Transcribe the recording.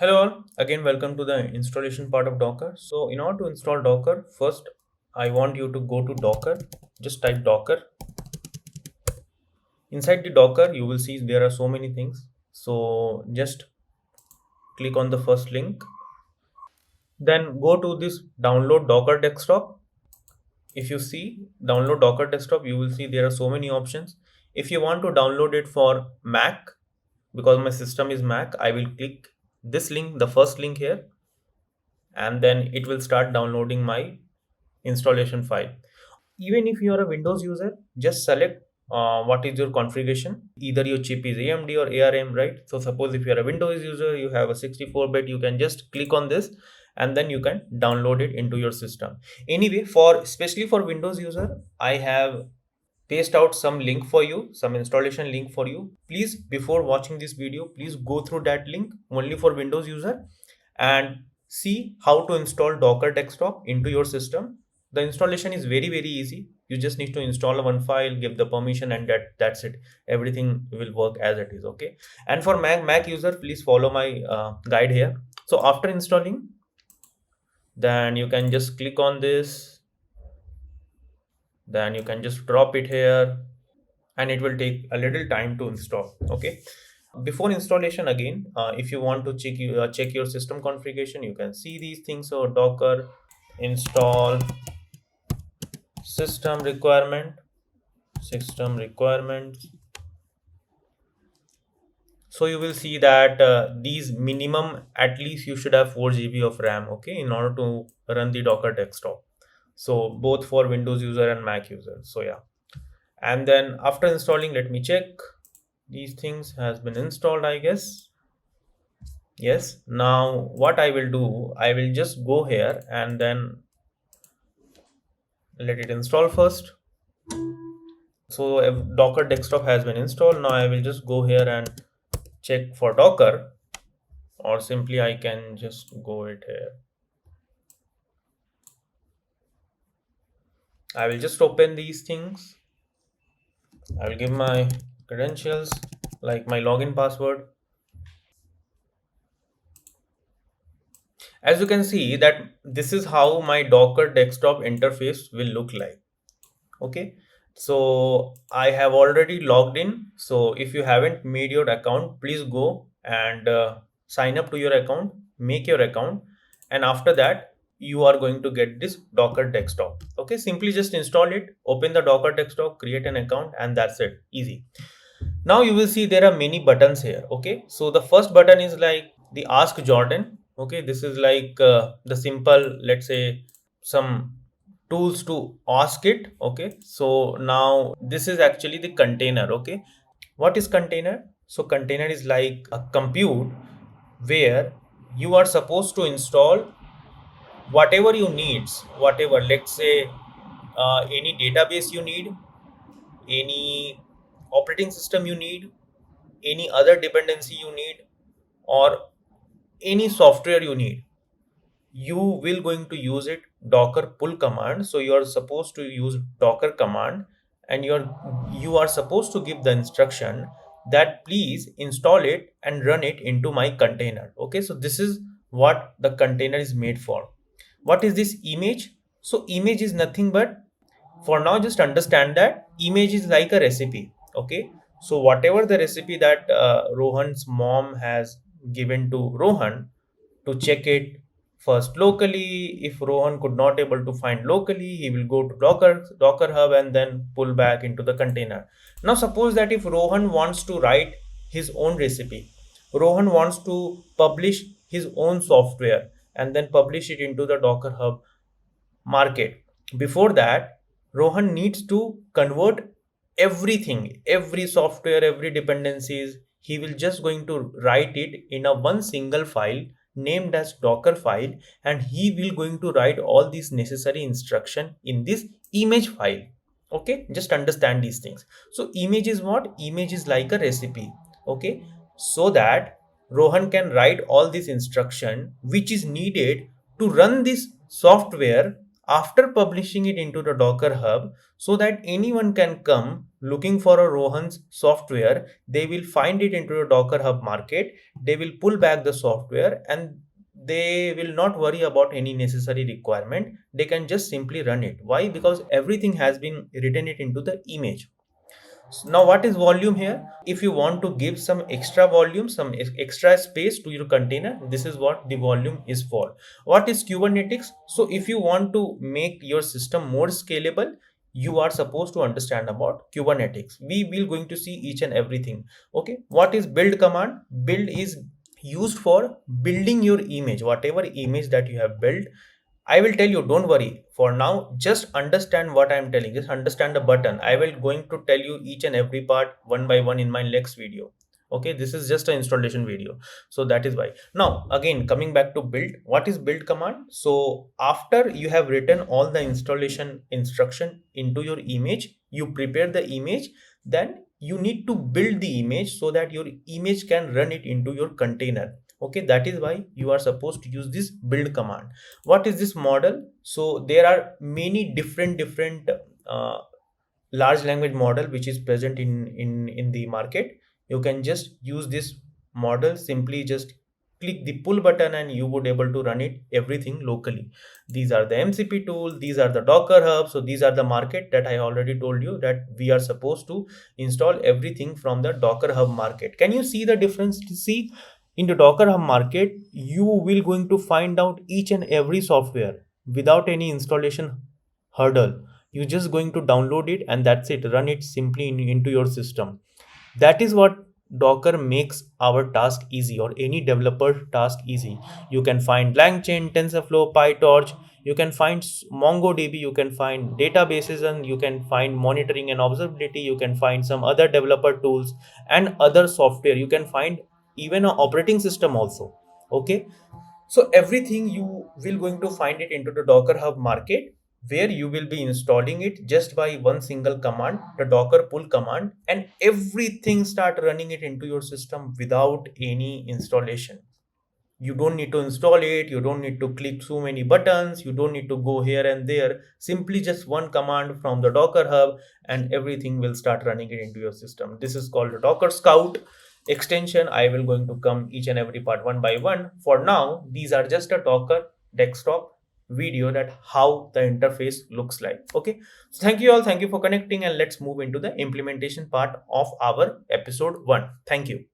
Hello all, again welcome to the installation part of Docker. So in order to install Docker, first I want you to go to Docker, just type Docker. Inside the Docker, you will see there are so many things. So just click on the first link, then go to this download Docker desktop. If you see download Docker desktop, you will see there are so many options. If you want to download it for Mac, because my system is Mac, I will click this link, the first link here, and then it will start downloading my installation file. Even if you are a Windows user, just select what is your configuration. Either your chip is AMD or ARM, right? So suppose if you are a Windows user, you have a 64-bit, you can just click on this and then you can download it into your system. Anyway, for especially for Windows user, I have paste out some link for you, some installation link for you. Please, before watching this video, please go through that link only for Windows user and see how to install Docker desktop into your system. The installation is very easy. You just need to install one file, give the permission, and that's it. Everything will work as it is. Okay. And for Mac user, please follow my guide here. So after installing, then you can just click on this, then you can just drop it here, and it will take a little time to install. Okay. Before installation, again, if you want to check your system configuration, you can see these things. So Docker install system requirements. So you will see that these minimum, at least you should have 4 GB of RAM, okay, in order to run the Docker desktop. So both for Windows user and Mac user. So yeah. And then after installing, let me check. These things has been installed, I guess. Yes. Now what I will do, I will just go here and then let it install first. So if Docker desktop has been installed, now I will just go here and check for Docker, or simply I can just go it here. I will just open these things. I will give my credentials like my login password. As you can see that this is how my Docker desktop interface will look like. Okay, so I have already logged in. So if you haven't made your account, please go and sign up to your account, make your account, and after that you are going to get this Docker desktop. Okay, simply just install it, open the Docker desktop, create an account, and that's it. Easy. Now you will see there are many buttons here. Okay, so the first button is like the Ask Jordan. Okay, this is like the simple, let's say, some tools to ask it. Okay, so now this is actually the container. Okay, what is container? So container is like a compute where you are supposed to install whatever you needs, whatever, let's say, any database you need, any operating system you need, any other dependency you need, or any software you need, you will going to use it docker pull command. So you are supposed to use docker command, and you are supposed to give the instruction that please install it and run it into my container. Okay, so this is what the container is made for. What is this image? So image is nothing but, for now, just understand that image is like a recipe. Okay, so whatever the recipe that Rohan's mom has given to Rohan, to check it first locally. If Rohan could not able to find locally, he will go to Docker Hub and then pull back into the container. Now suppose that if Rohan wants to write his own recipe, Rohan wants to publish his own software and then publish it into the Docker Hub market. Before that, Rohan needs to convert everything, every software, every dependencies. He will just going to write it in a one single file named as Docker file, and he will going to write all these necessary instruction in this image file. Okay, just understand these things. So image is what? Image is like a recipe. Okay, so that Rohan can write all this instruction which is needed to run this software after publishing it into the Docker Hub, so that anyone can come looking for a Rohan's software, they will find it into a Docker Hub market. They will pull back the software and they will not worry about any necessary requirement. They can just simply run it. Why? Because everything has been written it into the image. So now what is volume here? If you want to give some extra volume, some extra space to your container, this is what the volume is for. What is Kubernetes? So if you want to make your system more scalable, you are supposed to understand about Kubernetes. We will going to see each and everything. Okay. What is build command? Build is used for building your image, whatever image that you have built. I will tell you, don't worry. For now, just understand what I am telling. Just understand the button. I will going to tell you each and every part one by one in my next video. Okay, this is just an installation video. So that is why. Now, again, coming back to build, what is build command? So after you have written all the installation instruction into your image, you prepare the image, then you need to build the image so that your image can run it into your container. Okay, that is why you are supposed to use this build command. What is this model? So there are many different uh, large language model which is present in the market. You can just use this model, simply just click the pull button and you would able to run it everything locally. These are the MCP tools, these are the Docker hub. So these are the market that I already told you that we are supposed to install everything from the Docker hub market. Can you see the difference? See, in the Docker hub market you will going to find out each and every software without any installation hurdle. You're just going to download it and that's it, run it simply into your system. That is what Docker makes our task easy, or any developer task easy. You can find LangChain, TensorFlow, PyTorch, you can find MongoDB, you can find databases, and you can find monitoring and observability, you can find some other developer tools and other software. You can find even an operating system also. Okay, so everything you will going to find it into the Docker Hub market, where you will be installing it just by one single command, the Docker pull command, and everything start running it into your system without any installation. You don't need to install it, you don't need to click so many buttons, you don't need to go here and there. Simply just one command from the Docker hub and everything will start running it into your system. This is called the Docker Scout extension. I will going to come each and every part one by one. For now, these are just a Docker desktop video that how the interface looks like. Okay, so thank you all, thank you for connecting, and let's move into the implementation part of our episode 1. Thank you.